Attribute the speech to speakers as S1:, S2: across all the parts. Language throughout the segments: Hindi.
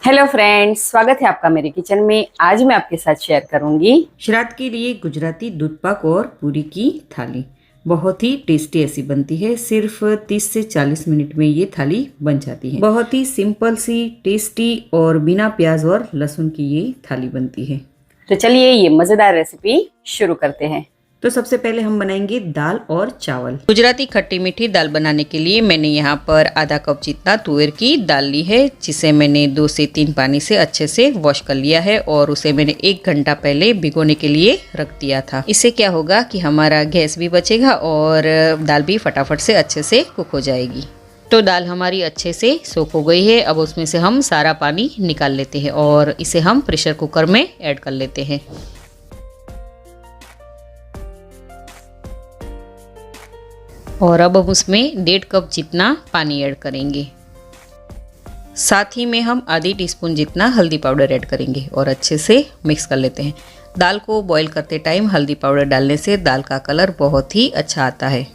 S1: हेलो फ्रेंड्स, स्वागत है आपका मेरे किचन में। आज मैं आपके साथ शेयर करूंगी
S2: श्राद्ध के लिए गुजराती दूध पाक और पूरी की थाली। बहुत ही टेस्टी ऐसी बनती है। सिर्फ 30 से 40 मिनट में ये थाली बन जाती है। बहुत ही सिंपल सी, टेस्टी और बिना प्याज और लहसुन की ये थाली बनती है।
S1: तो चलिए ये मज़ेदार रेसिपी शुरू करते हैं।
S2: तो सबसे पहले हम बनाएंगे दाल और चावल। गुजराती खट्टी मीठी दाल बनाने के लिए मैंने यहाँ पर आधा कप जितना तुअर की दाल ली है, जिसे मैंने 2 से 3 पानी से अच्छे से वॉश कर लिया है और उसे मैंने 1 घंटा पहले भिगोने के लिए रख दिया था। इससे क्या होगा कि हमारा गैस भी बचेगा और दाल भी फटाफट से अच्छे से कुक हो जाएगी। तो दाल हमारी अच्छे से सोख हो गई है। अब उसमें से हम सारा पानी निकाल लेते हैं और इसे हम प्रेशर कुकर में ऐड कर लेते हैं। और अब हम उसमें 1.5 कप जितना पानी ऐड करेंगे। साथ ही में हम आधी टीस्पून जितना हल्दी पाउडर ऐड करेंगे और अच्छे से मिक्स कर लेते हैं। दाल को बॉईल करते टाइम हल्दी पाउडर डालने से दाल का कलर बहुत ही अच्छा आता है।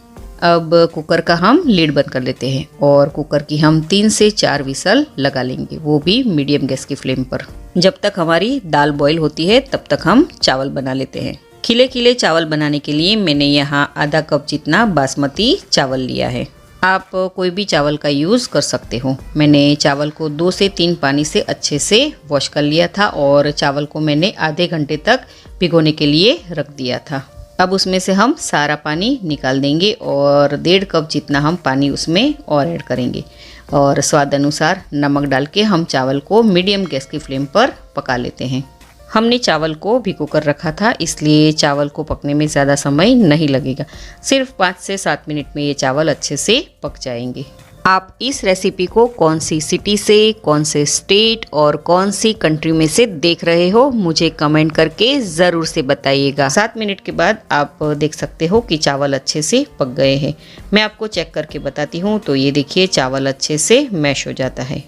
S2: अब कुकर का हम लीड बंद कर लेते हैं और कुकर की हम 3 से 4 विसल लगा लेंगे, वो भी मीडियम गैस की फ्लेम पर। जब तक हमारी दाल बॉईल होती है तब तक हम चावल बना लेते हैं। खिले खिले चावल बनाने के लिए मैंने यहाँ आधा कप जितना बासमती चावल लिया है। आप कोई भी चावल का यूज़ कर सकते हो। मैंने चावल को 2 से 3 पानी से अच्छे से वॉश कर लिया था और चावल को मैंने आधे घंटे तक भिगोने के लिए रख दिया था। अब उसमें से हम सारा पानी निकाल देंगे और 1.5 कप जितना हम पानी उसमें और ऐड करेंगे और स्वाद अनुसार नमक डाल के हम चावल को मीडियम गैस की फ्लेम पर पका लेते हैं। हमने चावल को भिगो कर रखा था, इसलिए चावल को पकने में ज़्यादा समय नहीं लगेगा। सिर्फ 5 से 7 मिनट में ये चावल अच्छे से पक जाएंगे। आप इस रेसिपी को कौन सी सिटी से, कौन से स्टेट और कौन सी कंट्री में से देख रहे हो, मुझे कमेंट करके ज़रूर से बताइएगा। 7 मिनट के बाद आप देख सकते हो कि चावल अच्छे से पक गए हैं। मैं आपको चेक करके बताती हूँ। तो ये देखिए चावल अच्छे से मैश हो जाता है।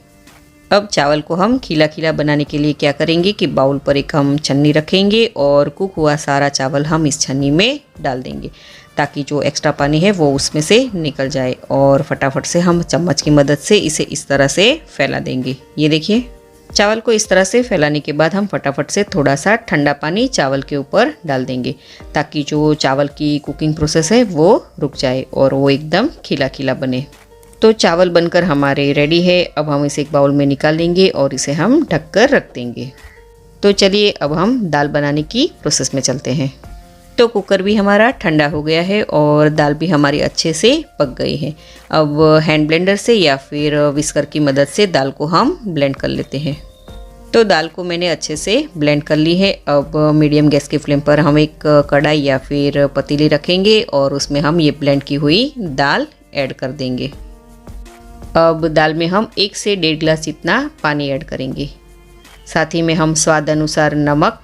S2: अब चावल को हम खिला खिला बनाने के लिए क्या करेंगे कि बाउल पर एक हम छन्नी रखेंगे और कुक हुआ सारा चावल हम इस छन्नी में डाल देंगे, ताकि जो एक्स्ट्रा पानी है वो उसमें से निकल जाए और फटाफट से हम चम्मच की मदद से इसे इस तरह से फैला देंगे। ये देखिए चावल को इस तरह से फैलाने के बाद हम फटाफट से थोड़ा सा ठंडा पानी चावल के ऊपर डाल देंगे, ताकि जो चावल की कुकिंग प्रोसेस है वो रुक जाए और वो एकदम खिला खिला बने। तो चावल बनकर हमारे रेडी है। अब हम इसे एक बाउल में निकाल लेंगे और इसे हम ढककर रख देंगे। तो चलिए अब हम दाल बनाने की प्रोसेस में चलते हैं। तो कुकर भी हमारा ठंडा हो गया है और दाल भी हमारी अच्छे से पक गई है। अब हैंड ब्लेंडर से या फिर विस्कर की मदद से दाल को हम ब्लेंड कर लेते हैं। तो दाल को मैंने अच्छे से ब्लेंड कर ली है। अब मीडियम गैस की फ्लेम पर हम एक कढ़ाई या फिर पतीली रखेंगे और उसमें हम ये ब्लेंड की हुई दाल ऐड कर देंगे। अब दाल में हम 1 से 1.5 गिलास जितना पानी ऐड करेंगे। साथ ही में हम स्वाद अनुसार नमक,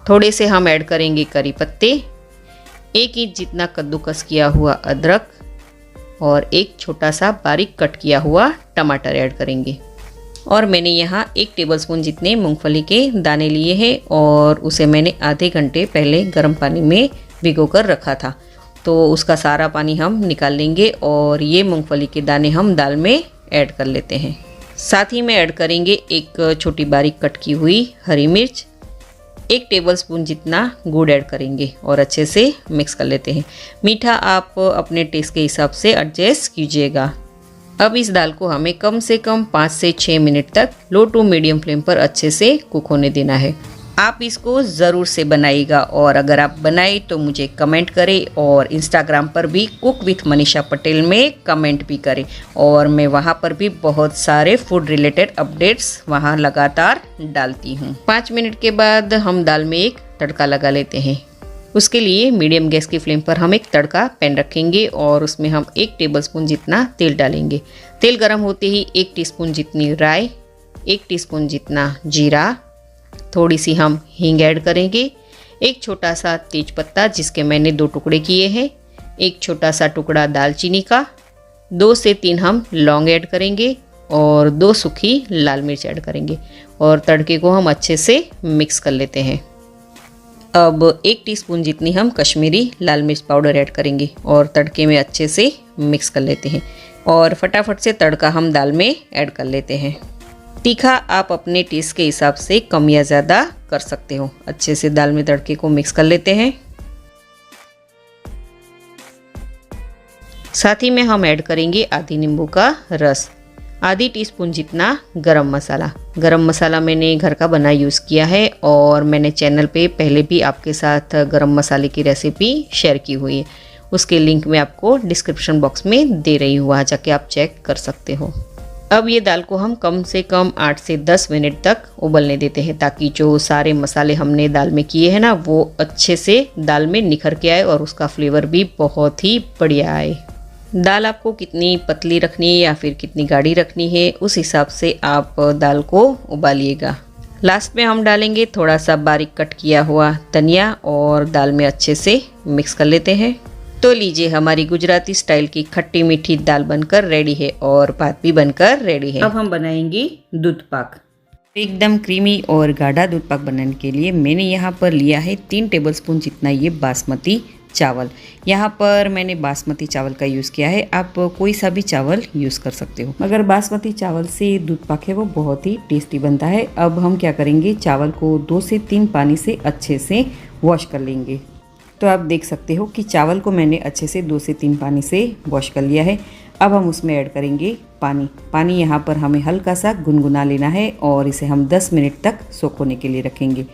S2: थोड़े से हम ऐड करेंगे करी पत्ते, 1 इंच जितना कद्दूकस किया हुआ अदरक और एक छोटा सा बारीक कट किया हुआ टमाटर ऐड करेंगे। और मैंने यहाँ 1 टेबलस्पून जितने मूंगफली के दाने लिए हैं और उसे मैंने आधे घंटे पहले गर्म पानी में भिगो कर रखा था। तो उसका सारा पानी हम निकाल लेंगे और ये मूंगफली के दाने हम दाल में ऐड कर लेते हैं। साथ ही में ऐड करेंगे एक छोटी बारीक कट की हुई हरी मिर्च, 1 टेबलस्पून जितना गुड़ ऐड करेंगे और अच्छे से मिक्स कर लेते हैं। मीठा आप अपने टेस्ट के हिसाब से एडजस्ट कीजिएगा। अब इस दाल को हमें कम से कम 5 से 6 मिनट तक लो टू मीडियम फ्लेम पर अच्छे से कुक होने देना है। आप इसको ज़रूर से बनाइएगा और अगर आप बनाए तो मुझे कमेंट करें और इंस्टाग्राम पर भी कुक विथ मनीषा पटेल में कमेंट भी करें और मैं वहाँ पर भी बहुत सारे फूड रिलेटेड अपडेट्स वहाँ लगातार डालती हूँ। 5 मिनट के बाद हम दाल में एक तड़का लगा लेते हैं। उसके लिए मीडियम गैस की फ्लेम पर हम एक तड़का पैन रखेंगे और उसमें हम 1 टेबलस्पून जितना तेल डालेंगे। तेल गर्म होते ही 1 टीस्पून जितनी राई, 1 टीस्पून जितना जीरा, थोड़ी सी हम हींग ऐड करेंगे, एक छोटा सा तेज पत्ता जिसके मैंने 2 टुकड़े किए हैं, एक छोटा सा टुकड़ा दालचीनी का, 2 से 3 हम लौंग ऐड करेंगे और 2 सूखी लाल मिर्च ऐड करेंगे और तड़के को हम अच्छे से मिक्स कर लेते हैं। अब 1 टीस्पून जितनी हम कश्मीरी लाल मिर्च पाउडर ऐड करेंगे और तड़के में अच्छे से मिक्स कर लेते हैं और फटाफट से तड़का हम दाल में ऐड कर लेते हैं। तीखा आप अपने टेस्ट के हिसाब से कम या ज़्यादा कर सकते हो। अच्छे से दाल में तड़के को मिक्स कर लेते हैं। साथ ही में हम ऐड करेंगे आधी नींबू का रस, आधी टीस्पून जितना गरम मसाला। गरम मसाला मैंने घर का बना यूज़ किया है और मैंने चैनल पे पहले भी आपके साथ गरम मसाले की रेसिपी शेयर की हुई है, उसके लिंक मैं आपको डिस्क्रिप्शन बॉक्स में दे रही हूँ, वहाँ जाके आप चेक कर सकते हो। अब ये दाल को हम कम से कम 8 से 10 मिनट तक उबलने देते हैं, ताकि जो सारे मसाले हमने दाल में किए हैं ना, वो अच्छे से दाल में निखर के आए और उसका फ्लेवर भी बहुत ही बढ़िया आए। दाल आपको कितनी पतली रखनी है या फिर कितनी गाढ़ी रखनी है, उस हिसाब से आप दाल को उबालिएगा। लास्ट में हम डालेंगे थोड़ा सा बारीक कट किया हुआ धनिया और दाल में अच्छे से मिक्स कर लेते हैं। तो लीजिए, हमारी गुजराती स्टाइल की खट्टी मीठी दाल बनकर रेडी है और भात भी बनकर रेडी है। अब हम बनाएंगे दूध पाक। एकदम क्रीमी और गाढ़ा दूध पाक बनाने के लिए मैंने यहाँ पर लिया है 3 टेबलस्पून जितना ये बासमती चावल। यहाँ पर मैंने बासमती चावल का यूज़ किया है, आप कोई सा भी चावल यूज़ कर सकते हो, मगर बासमती चावल से दूध पाक है वो बहुत ही टेस्टी बनता है। अब हम क्या करेंगे, चावल को 2 से 3 पानी से अच्छे से वॉश कर लेंगे। तो आप देख सकते हो कि चावल को मैंने अच्छे से 2 से 3 पानी से वॉश कर लिया है। अब हम उसमें ऐड करेंगे पानी यहाँ पर हमें हल्का सा गुनगुना लेना है और इसे हम 10 मिनट तक सोख होने के लिए रखेंगे।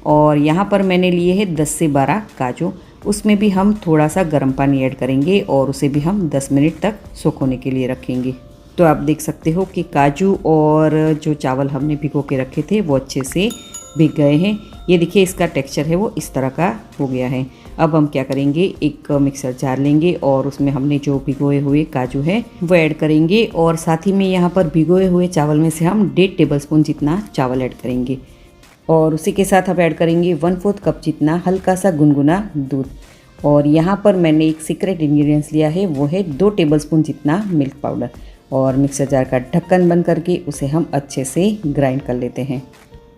S2: और यहाँ पर मैंने लिए हैं 10 से 12 काजू, उसमें भी हम थोड़ा सा गर्म पानी ऐड करेंगे और उसे भी हम 10 मिनट तक सोख होने के लिए रखेंगे। तो आप देख सकते हो कि काजू और जो चावल हमने भिगो के रखे थे वो अच्छे से भीग गए हैं। ये देखिए, इसका टेक्सचर है वो इस तरह का हो गया है। अब हम क्या करेंगे, एक मिक्सर जार लेंगे और उसमें हमने जो भिगोए हुए काजू है वो ऐड करेंगे और साथ ही में यहाँ पर भिगोए हुए चावल में से हम 1.5 टेबलस्पून जितना चावल ऐड करेंगे और उसी के साथ हम ऐड करेंगे 1/4 कप जितना हल्का सा गुनगुना दूध। और यहाँ पर मैंने एक सीक्रेट इंग्रेडिएंट्स लिया है, वो है 2 टेबलस्पून जितना मिल्क पाउडर। और मिक्सर जार का ढक्कन बंद करके उसे हम अच्छे से ग्राइंड कर लेते हैं।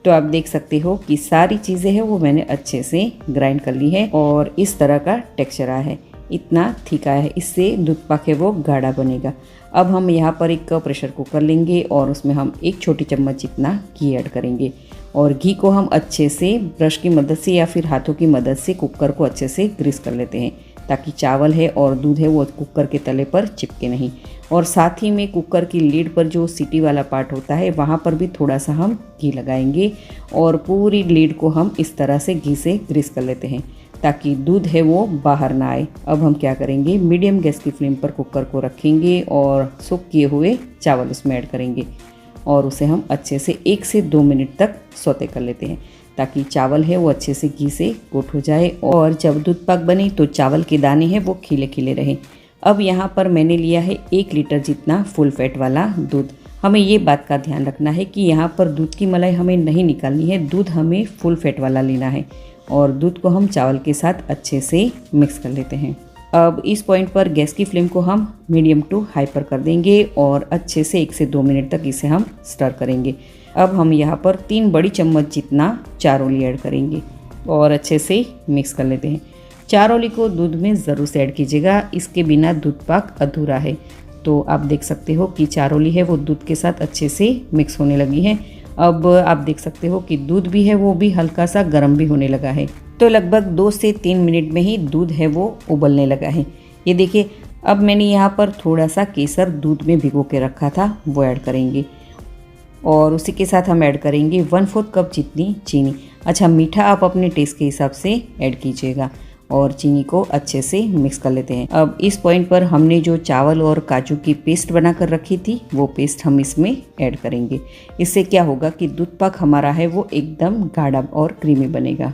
S2: तो आप देख सकते हो कि सारी चीज़ें हैं वो मैंने अच्छे से ग्राइंड कर ली है और इस तरह का टेक्सचर आया है, इतना थिक आया है, इससे दूध पाक है वो गाढ़ा बनेगा। अब हम यहाँ पर एक प्रेशर कुकर लेंगे और उसमें हम 1 छोटी चम्मच जितना घी ऐड करेंगे और घी को हम अच्छे से ब्रश की मदद से या फिर हाथों की मदद से कुकर को अच्छे से ग्रीस कर लेते हैं, ताकि चावल है और दूध है वो कुकर के तले पर चिपके नहीं। और साथ ही में कुकर की लीड पर जो सीटी वाला पार्ट होता है वहाँ पर भी थोड़ा सा हम घी लगाएंगे और पूरी लीड को हम इस तरह से घी से ग्रीस कर लेते हैं, ताकि दूध है वो बाहर ना आए। अब हम क्या करेंगे, मीडियम गैस की फ्लेम पर कुकर को रखेंगे और सोक किए हुए चावल उसमें ऐड करेंगे और उसे हम अच्छे से 1 से 2 मिनट तक सौते कर लेते हैं, ताकि चावल है वो अच्छे से घी से कोट हो जाए और जब दूध पाक बने तो चावल के दाने हैं वो खिले खिले रहे। अब यहाँ पर मैंने लिया है 1 लीटर जितना फुल फैट वाला दूध। हमें ये बात का ध्यान रखना है कि यहाँ पर दूध की मलाई हमें नहीं निकालनी है, दूध हमें फुल फैट वाला लेना है और दूध को हम चावल के साथ अच्छे से मिक्स कर लेते हैं। अब इस पॉइंट पर गैस की फ्लेम को हम मीडियम टू हाई पर कर देंगे और अच्छे से 1 से 2 मिनट तक इसे हम स्टर करेंगे। अब हम यहाँ पर 3 बड़ी चम्मच जितना चारोली ऐड करेंगे और अच्छे से मिक्स कर लेते हैं। चारोली को दूध में ज़रूर से ऐड कीजिएगा, इसके बिना दूध पाक अधूरा है। तो आप देख सकते हो कि चारोली है वो दूध के साथ अच्छे से मिक्स होने लगी है। अब आप देख सकते हो कि दूध भी है वो भी हल्का सा गर्म भी होने लगा है। तो लगभग 2 से 3 मिनट में ही दूध है वो उबलने लगा है। ये देखिए, अब मैंने यहाँ पर थोड़ा सा केसर दूध में भिगो के रखा था वो ऐड करेंगे और उसी के साथ हम ऐड करेंगे 1/4 कप जितनी चीनी। अच्छा, मीठा आप अपने टेस्ट के हिसाब से ऐड कीजिएगा और चीनी को अच्छे से मिक्स कर लेते हैं। अब इस पॉइंट पर हमने जो चावल और काजू की पेस्ट बना कर रखी थी वो पेस्ट हम इसमें ऐड करेंगे। इससे क्या होगा कि दूध पाक हमारा है वो एकदम गाढ़ा और क्रीमी बनेगा।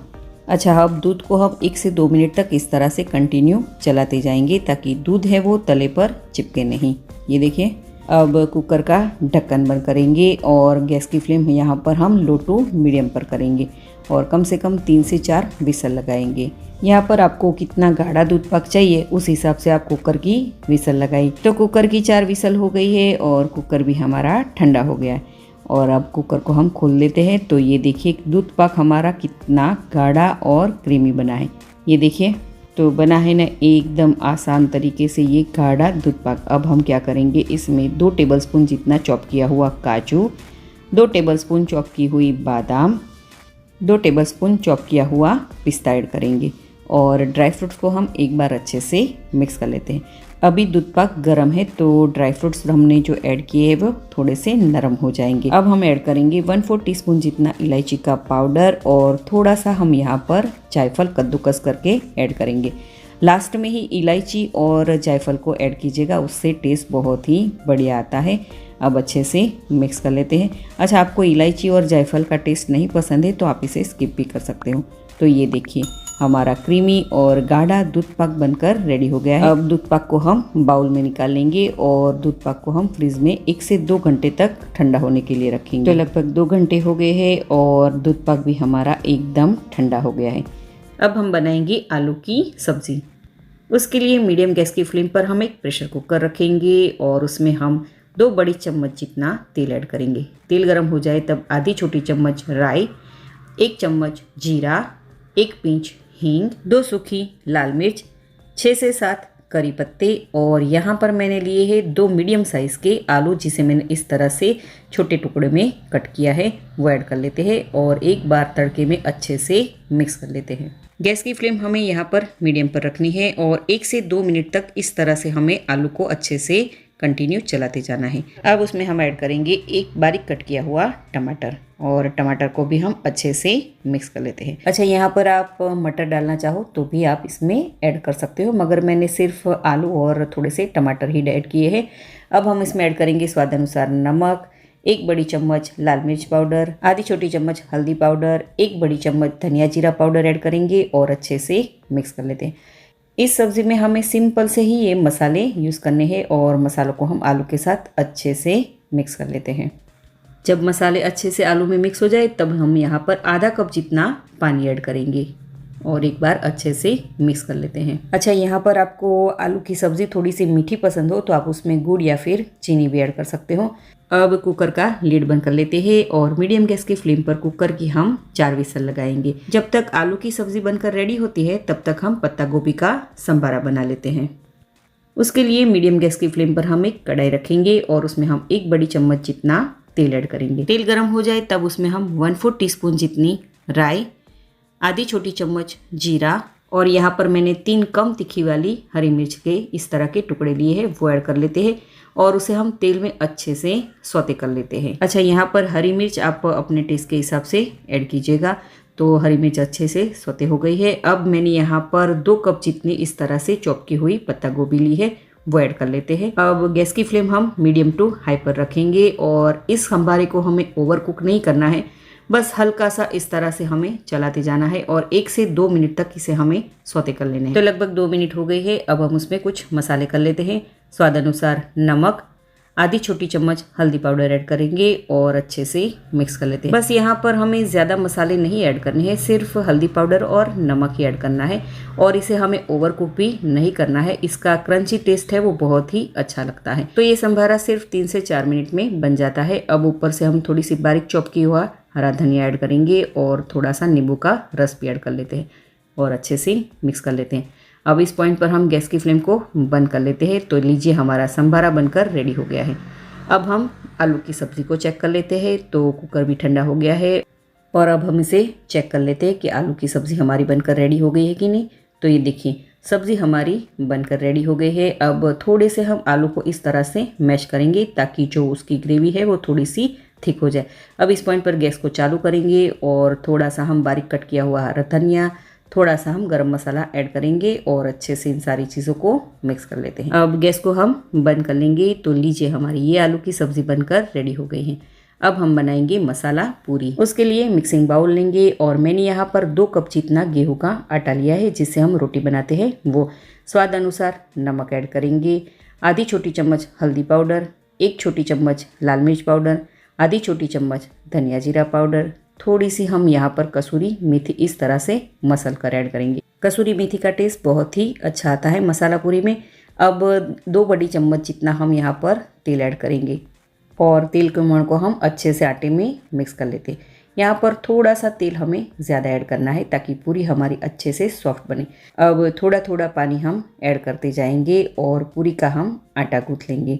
S2: अच्छा, अब दूध को हम 1 से 2 मिनट तक इस तरह से कंटिन्यू चलाते जाएंगे, ताकि दूध है वो तले पर चिपके नहीं। ये देखिए, अब कुकर का ढक्कन बंद करेंगे और गैस की फ्लेम यहाँ पर हम लो टू मीडियम पर करेंगे और कम से कम 3 से 4 विसल लगाएंगे। यहाँ पर आपको कितना गाढ़ा दूध पाक चाहिए उस हिसाब से आप कुकर की विसल लगाई। तो कुकर की 4 विसल हो गई है और कुकर भी हमारा ठंडा हो गया है और अब कुकर को हम खोल लेते हैं। तो ये देखिए, दूध पाक हमारा कितना गाढ़ा और क्रीमी बना है। ये देखिए, तो बना है ना एकदम आसान तरीके से ये गाढ़ा दूध पाक। अब हम क्या करेंगे, इसमें 2 टेबलस्पून जितना चॉप किया हुआ काजू, 2 टेबलस्पून चॉप की हुई बादाम, 2 टेबलस्पून चॉप किया हुआ पिस्ता ऐड करेंगे और ड्राई फ्रूट्स को हम एक बार अच्छे से मिक्स कर लेते हैं। अभी दूध पाक गर्म है तो ड्राई फ्रूट्स हमने जो ऐड किए हैं वो थोड़े से नरम हो जाएंगे। अब हम ऐड करेंगे 1/4 टीस्पून जितना इलायची का पाउडर और थोड़ा सा हम यहाँ पर जायफल कद्दूकस करके ऐड करेंगे। लास्ट में ही इलायची और जायफल को ऐड कीजिएगा, उससे टेस्ट बहुत ही बढ़िया आता है। अब अच्छे से मिक्स कर लेते हैं। अच्छा, आपको इलायची और जायफल का टेस्ट नहीं पसंद है तो आप इसे स्किप भी कर सकते हो। तो ये देखिए हमारा क्रीमी और गाढ़ा दूध पाक बनकर रेडी हो गया है। अब दूध पाक को हम बाउल में निकाल लेंगे और दूध पाक को हम फ्रिज में 1 से 2 घंटे तक ठंडा होने के लिए रखेंगे। तो लगभग 2 घंटे हो गए हैं और दूध पाक भी हमारा एकदम ठंडा हो गया है। अब हम बनाएंगे आलू की सब्जी। उसके लिए मीडियम गैस की फ्लेम पर हम एक प्रेशर कुकर रखेंगे और उसमें हम 2 बड़ी चम्मच जितना तेल ऐड करेंगे। तेल गर्म हो जाए तब आधी छोटी चम्मच राई, 1 चम्मच जीरा, 1 पिंच हींग, 2 सूखी लाल मिर्च, 6 से 7 करी पत्ते और यहाँ पर मैंने लिए हैं 2 मीडियम साइज़ के आलू, जिसे मैंने इस तरह से छोटे टुकड़े में कट किया है, वो ऐड कर लेते हैं और एक बार तड़के में अच्छे से मिक्स कर लेते हैं। गैस की फ्लेम हमें यहाँ पर मीडियम पर रखनी है और 1 से 2 मिनट तक इस तरह से हमें आलू को अच्छे से कंटिन्यू चलाते जाना है। अब उसमें हम ऐड करेंगे 1 बारीक कट किया हुआ टमाटर और टमाटर को भी हम अच्छे से मिक्स कर लेते हैं। अच्छा, यहाँ पर आप मटर डालना चाहो तो भी आप इसमें ऐड कर सकते हो, मगर मैंने सिर्फ आलू और थोड़े से टमाटर ही ऐड किए हैं। अब हम इसमें ऐड करेंगे स्वाद अनुसार नमक, 1 बड़ी चम्मच लाल मिर्च पाउडर, आधी छोटी चम्मच हल्दी पाउडर, 1 बड़ी चम्मच धनिया जीरा पाउडर ऐड करेंगे और अच्छे से मिक्स कर लेते हैं। इस सब्ज़ी में हमें सिंपल से ही ये मसाले यूज़ करने हैं और मसालों को हम आलू के साथ अच्छे से मिक्स कर लेते हैं। जब मसाले अच्छे से आलू में मिक्स हो जाए तब हम यहाँ पर आधा कप जितना पानी ऐड करेंगे और एक बार अच्छे से मिक्स कर लेते हैं। अच्छा, यहाँ पर आपको आलू की सब्ज़ी थोड़ी सी मीठी पसंद हो तो आप उसमें गुड़ या फिर चीनी भी ऐड कर सकते हो। अब कुकर का लीड बंद कर लेते हैं और मीडियम गैस की फ्लेम पर कुकर की हम 4 विसल लगाएंगे। जब तक आलू की सब्ज़ी बनकर रेडी होती है तब तक हम पत्ता गोभी का संभारा बना लेते हैं। उसके लिए मीडियम गैस की फ्लेम पर हम एक कढ़ाई रखेंगे और उसमें हम 1 बड़ी चम्मच जितना तेल ऐड करेंगे। तेल गर्म हो जाए तब उसमें हम 1/4 टीस्पून जितनी राई, आधी छोटी चम्मच जीरा और यहाँ पर मैंने 3 कम तीखी वाली हरी मिर्च के इस तरह के टुकड़े लिए हैं, वो ऐड कर लेते हैं और उसे हम तेल में अच्छे से सौते कर लेते हैं। अच्छा, यहाँ पर हरी मिर्च आप अपने टेस्ट के हिसाब से ऐड कीजिएगा। तो हरी मिर्च अच्छे से सौते हो गई है। अब मैंने यहाँ पर 2 कप जितनी इस तरह से चॉप की हुई पत्ता गोभी ली है, वो ऐड कर लेते हैं। अब गैस की फ्लेम हम मीडियम टू हाई पर रखेंगे और इस संभारे को हमें ओवर कुक नहीं करना है, बस हल्का सा इस तरह से हमें चलाते जाना है और 1 से 2 मिनट तक इसे हमें सौते कर लेना है। तो लगभग 2 मिनट हो गए हैं। अब हम उसमें कुछ मसाले कर लेते हैं। स्वाद अनुसार नमक, आधी छोटी चम्मच हल्दी पाउडर ऐड करेंगे और अच्छे से मिक्स कर लेते हैं। बस यहाँ पर हमें ज़्यादा मसाले नहीं ऐड करने हैं, सिर्फ हल्दी पाउडर और नमक ही ऐड करना है और इसे हमें ओवर कुक भी नहीं करना है। इसका क्रंची टेस्ट है वो बहुत ही अच्छा लगता है। तो ये संभारा सिर्फ 3 से 4 मिनट में बन जाता है। अब ऊपर से हम थोड़ी सी बारीक चॉप किया हुआ हरा धनिया ऐड करेंगे और थोड़ा सा नींबू का रस भी ऐड कर लेते हैं और अच्छे से मिक्स कर लेते हैं। अब इस पॉइंट पर हम गैस की फ्लेम को बंद कर लेते हैं। तो लीजिए हमारा संभारा बनकर रेडी हो गया है। अब हम आलू की सब्ज़ी को चेक कर लेते हैं। तो कुकर भी ठंडा हो गया है और अब हम इसे चेक कर लेते हैं कि आलू की सब्ज़ी हमारी बनकर रेडी हो गई है कि नहीं। तो ये देखिए सब्ज़ी हमारी बनकर रेडी हो गई है। अब थोड़े से हम आलू को इस तरह से मैश करेंगे ताकि जो उसकी ग्रेवी है वो थोड़ी सी थिक हो जाए। अब इस पॉइंट पर गैस को चालू करेंगे और थोड़ा सा हम बारीक कट किया हुआ हरा धनिया, थोड़ा सा हम गरम मसाला ऐड करेंगे और अच्छे से इन सारी चीज़ों को मिक्स कर लेते हैं। अब गैस को हम बंद कर लेंगे। तो लीजिए हमारी ये आलू की सब्ज़ी बनकर रेडी हो गई है। अब हम बनाएंगे मसाला पूरी। उसके लिए मिक्सिंग बाउल लेंगे और मैंने यहाँ पर 2 कप जितना गेहूं का आटा लिया है जिससे हम रोटी बनाते हैं वो। स्वाद अनुसार नमक ऐड करेंगे, आधी छोटी चम्मच हल्दी पाउडर, 1 छोटी चम्मच लाल मिर्च पाउडर, आधी छोटी चम्मच धनिया जीरा पाउडर, थोड़ी सी हम यहाँ पर कसूरी मेथी इस तरह से मसल कर ऐड करेंगे। कसूरी मेथी का टेस्ट बहुत ही अच्छा आता है मसाला पूरी में। अब 2 बड़ी चम्मच जितना हम यहाँ पर तेल ऐड करेंगे और तेल के मोहन को हम अच्छे से आटे में मिक्स कर लेते हैं। यहाँ पर थोड़ा सा तेल हमें ज़्यादा ऐड करना है ताकि पूरी हमारी अच्छे से सॉफ्ट बने। अब थोड़ा थोड़ा पानी हम ऐड करते जाएंगे और पूरी का हम आटा गूँथ लेंगे।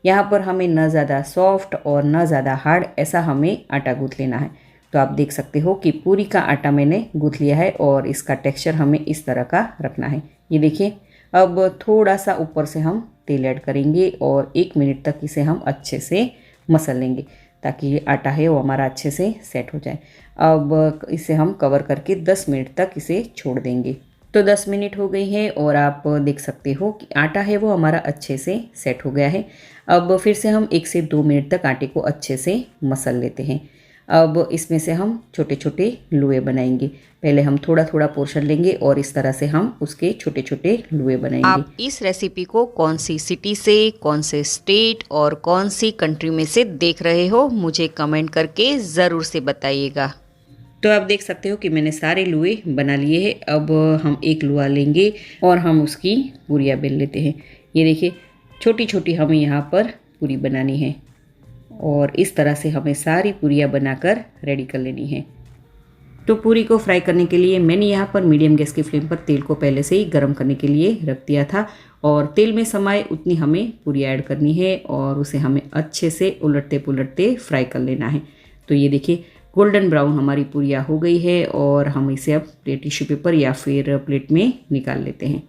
S2: यहाँ पर हमें न ज़्यादा सॉफ्ट और न ज़्यादा हार्ड ऐसा हमें आटा गूँथ लेना है। तो आप देख सकते हो कि पूरी का आटा मैंने गूँथ लिया है और इसका टेक्सचर हमें इस तरह का रखना है। ये देखिए, अब थोड़ा सा ऊपर से हम तेल ऐड करेंगे और 1 मिनट तक इसे हम अच्छे से मसल लेंगे ताकि ये आटा है वो हमारा अच्छे से सेट हो जाए। अब इसे हम कवर करके 10 मिनट तक इसे छोड़ देंगे। तो 10 मिनट हो गई है और आप देख सकते हो कि आटा है वो हमारा अच्छे से सेट हो गया है। अब फिर से हम 1 से 2 मिनट तक आटे को अच्छे से मसल लेते हैं। अब इसमें से हम छोटे छोटे लुए बनाएंगे। पहले हम थोड़ा थोड़ा पोर्शन लेंगे और इस तरह से हम उसके छोटे छोटे लुए बनाएंगे।
S3: आप इस रेसिपी को कौन सी सिटी से, कौन से स्टेट और कौन सी कंट्री में से देख रहे हो, मुझे कमेंट करके ज़रूर से बताइएगा।
S2: तो आप देख सकते हो कि मैंने सारे लुए बना लिए हैं। अब हम एक लुआ लेंगे और हम उसकी पूरियाँ बेल लेते हैं। ये देखिए, छोटी छोटी हमें यहाँ पर पूरी बनानी है और इस तरह से हमें सारी पूरियाँ बनाकर रेडी कर लेनी है। तो पूरी को फ्राई करने के लिए मैंने यहाँ पर मीडियम गैस की फ्लेम पर तेल को पहले से ही गर्म करने के लिए रख दिया था और तेल में समाए उतनी हमें पूरी ऐड करनी है और उसे हमें अच्छे से उलटते पुलटते फ्राई कर लेना है। तो ये देखिए, गोल्डन ब्राउन हमारी पूरियाँ हो गई है और हम इसे अब टिश्यू पेपर या फिर प्लेट में निकाल लेते हैं।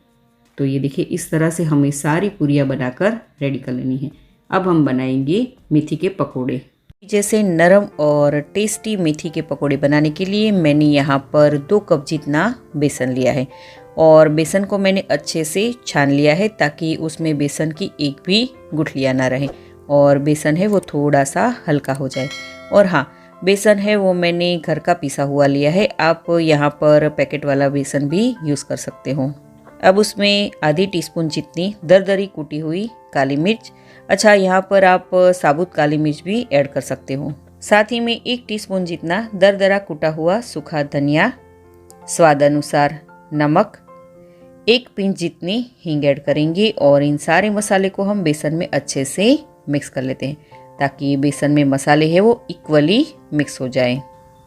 S2: तो ये देखिए, इस तरह से हमें सारी पूरियाँ बनाकर रेडी कर लेनी है। अब हम बनाएंगे मेथी के पकोड़े।
S3: जैसे नरम और टेस्टी मेथी के पकोड़े बनाने के लिए मैंने यहाँ पर 2 कप जितना बेसन लिया है और बेसन को मैंने अच्छे से छान लिया है ताकि उसमें बेसन की एक भी गुठलियाँ ना रहे और बेसन है वो थोड़ा सा हल्का हो जाए। और हाँ, बेसन है वो मैंने घर का पिसा हुआ लिया है, आप यहाँ पर पैकेट वाला बेसन भी यूज़ कर सकते हो। अब उसमें आधी टीस्पून जितनी दरदरी कुटी हुई काली मिर्च, अच्छा यहाँ पर आप साबुत काली मिर्च भी ऐड कर सकते हो। साथ ही में 1 टीस्पून जितना दरदरा कुटा हुआ सूखा धनिया, स्वाद अनुसार नमक, 1 पिंच जितनी हींग ऐड करेंगे और इन सारे मसाले को हम बेसन में अच्छे से मिक्स कर लेते हैं ताकि बेसन में मसाले है वो इक्वली मिक्स हो जाए।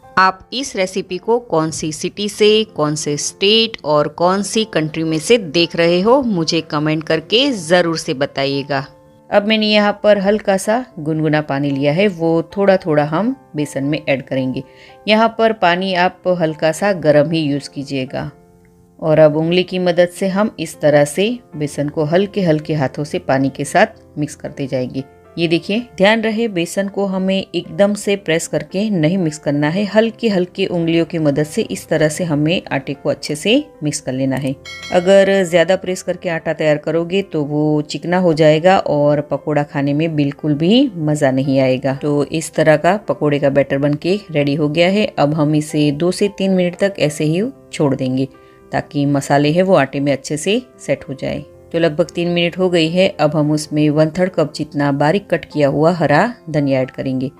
S3: आप इस रेसिपी को कौन सी सिटी से, कौन से स्टेट और कौन सी कंट्री में से देख रहे हो, मुझे कमेंट करके ज़रूर से बताइएगा।
S2: अब मैंने यहाँ पर हल्का सा गुनगुना पानी लिया है, वो थोड़ा थोड़ा हम बेसन में ऐड करेंगे। यहाँ पर पानी आप हल्का सा गर्म ही यूज़ कीजिएगा और अब उंगली की मदद से हम इस तरह से बेसन को हल्के हल्के हाथों से पानी के साथ मिक्स करते जाएंगे। ये देखिए, ध्यान रहे बेसन को हमें एकदम से प्रेस करके नहीं मिक्स करना है, हल्के हल्के उंगलियों की मदद से इस तरह से हमें आटे को अच्छे से मिक्स कर लेना है। अगर ज़्यादा प्रेस करके आटा तैयार करोगे तो वो चिकना हो जाएगा और पकोड़ा खाने में बिल्कुल भी मज़ा नहीं आएगा। तो इस तरह का पकोड़े का बैटर बन के रेडी हो गया है। अब हम इसे 2 से 3 मिनट तक ऐसे ही छोड़ देंगे ताकि मसाले है वो आटे में अच्छे से सेट हो जाए। तो लगभग 3 मिनट हो गई है। अब हम उसमें 1/3 कप जितना बारीक कट किया हुआ हरा धनिया ऐड करेंगे।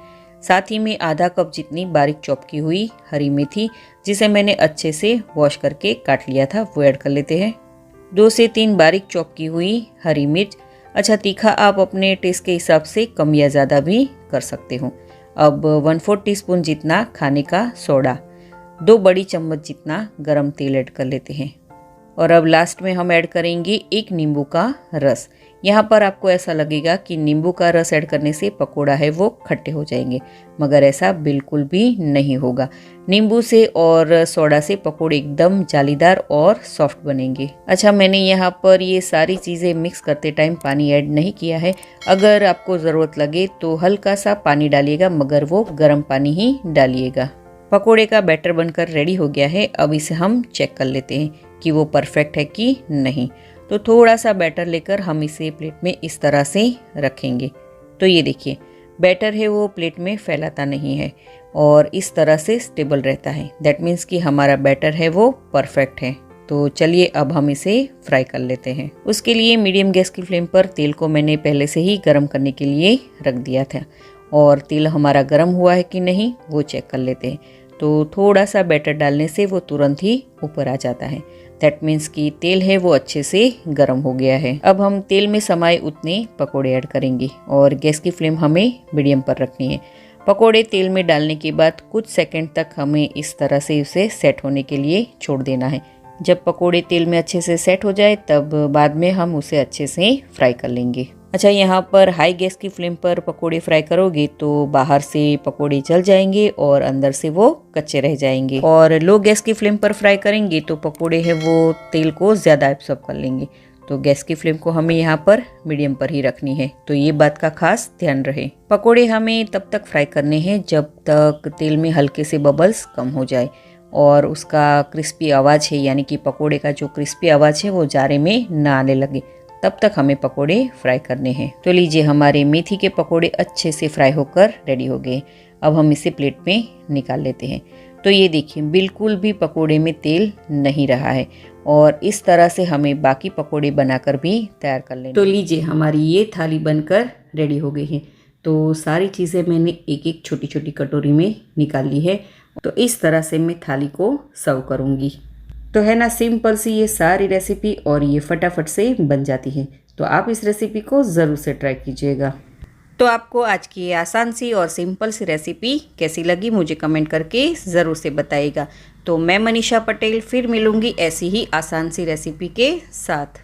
S2: साथ ही में आधा कप जितनी बारीक चॉप की हुई हरी मेथी, जिसे मैंने अच्छे से वॉश करके काट लिया था, वो ऐड कर लेते हैं। 2 से 3 बारीक चॉप की हुई हरी मिर्च, अच्छा तीखा आप अपने टेस्ट के हिसाब से कम या ज़्यादा भी कर सकते हो। अब 1/4 टीस्पून जितना खाने का सोडा, 2 बड़ी चम्मच जितना गरम तेल ऐड कर लेते हैं और अब लास्ट में हम ऐड करेंगे 1 नींबू का रस। यहाँ पर आपको ऐसा लगेगा कि नींबू का रस ऐड करने से पकोड़ा है वो खट्टे हो जाएंगे, मगर ऐसा बिल्कुल भी नहीं होगा। नींबू से और सोडा से पकोड़े एकदम जालीदार और सॉफ्ट बनेंगे। अच्छा, मैंने यहाँ पर ये सारी चीज़ें मिक्स करते टाइम पानी ऐड नहीं किया है। अगर आपको ज़रूरत लगे तो हल्का सा पानी डालिएगा, मगर वो गर्म पानी ही डालिएगा। पकोड़े का बैटर बनकर रेडी हो गया है। अब इसे हम चेक कर लेते हैं कि वो परफेक्ट है कि नहीं। तो थोड़ा सा बैटर लेकर हम इसे प्लेट में इस तरह से रखेंगे। तो ये देखिए, बैटर है वो प्लेट में फैलाता नहीं है और इस तरह से स्टेबल रहता है। दैट मीन्स कि हमारा बैटर है वो परफेक्ट है। तो चलिए अब हम इसे फ्राई कर लेते हैं। उसके लिए मीडियम गैस की फ्लेम पर तेल को मैंने पहले से ही गर्म करने के लिए रख दिया था और तेल हमारा गर्म हुआ है कि नहीं वो चेक कर लेते हैं। तो थोड़ा सा बैटर डालने से वो तुरंत ही ऊपर आ जाता है। दैट मीन्स कि तेल है वो अच्छे से गर्म हो गया है। अब हम तेल में समाये उतने पकोड़े ऐड करेंगे और गैस की फ्लेम हमें मीडियम पर रखनी है। पकोड़े तेल में डालने के बाद कुछ सेकंड तक हमें इस तरह से उसे सेट होने के लिए छोड़ देना है। जब पकोड़े तेल में अच्छे से सेट हो जाए तब बाद में हम उसे अच्छे से फ्राई कर लेंगे।
S3: अच्छा, यहाँ पर हाई गैस की फ्लेम पर पकोड़े फ्राई करोगे तो बाहर से पकोड़े जल जाएंगे और अंदर से वो कच्चे रह जाएंगे। और लो गैस की फ्लेम पर फ्राई करेंगे तो पकोड़े है वो तेल को ज़्यादा एब्सॉर्ब कर लेंगे। तो गैस की फ्लेम को हमें यहाँ पर मीडियम पर ही रखनी है, तो ये बात का खास ध्यान रहे। पकोड़े हमें तब तक फ्राई करने हैं जब तक तेल में हल्के से बबल्स कम हो जाए और उसका क्रिस्पी आवाज़ है, यानी कि पकोड़े का जो क्रिस्पी आवाज़ है वो जारे में ना आने लगे, तब तक हमें पकोड़े फ्राई करने हैं। तो लीजिए, हमारे मेथी के पकोड़े अच्छे से फ्राई होकर रेडी हो गए। अब हम इसे प्लेट में निकाल लेते हैं। तो ये देखिए, बिल्कुल भी पकोड़े में तेल नहीं रहा है और इस तरह से हमें बाकी पकोड़े बनाकर भी तैयार कर लेंगे। तो लीजिए, हमारी ये थाली बनकर रेडी हो गई है। तो सारी चीज़ें मैंने एक एक छोटी छोटी कटोरी में निकाल ली है। तो इस तरह से मैं थाली को सर्व करूँगी। तो है ना सिंपल सी ये सारी रेसिपी और ये फटाफट से बन जाती है। तो आप इस रेसिपी को ज़रूर से ट्राई कीजिएगा। तो आपको आज की ये आसान सी और सिंपल सी रेसिपी कैसी लगी मुझे कमेंट करके ज़रूर से बताइएगा। तो मैं मनीषा पटेल फिर मिलूँगी ऐसी ही आसान सी रेसिपी के साथ।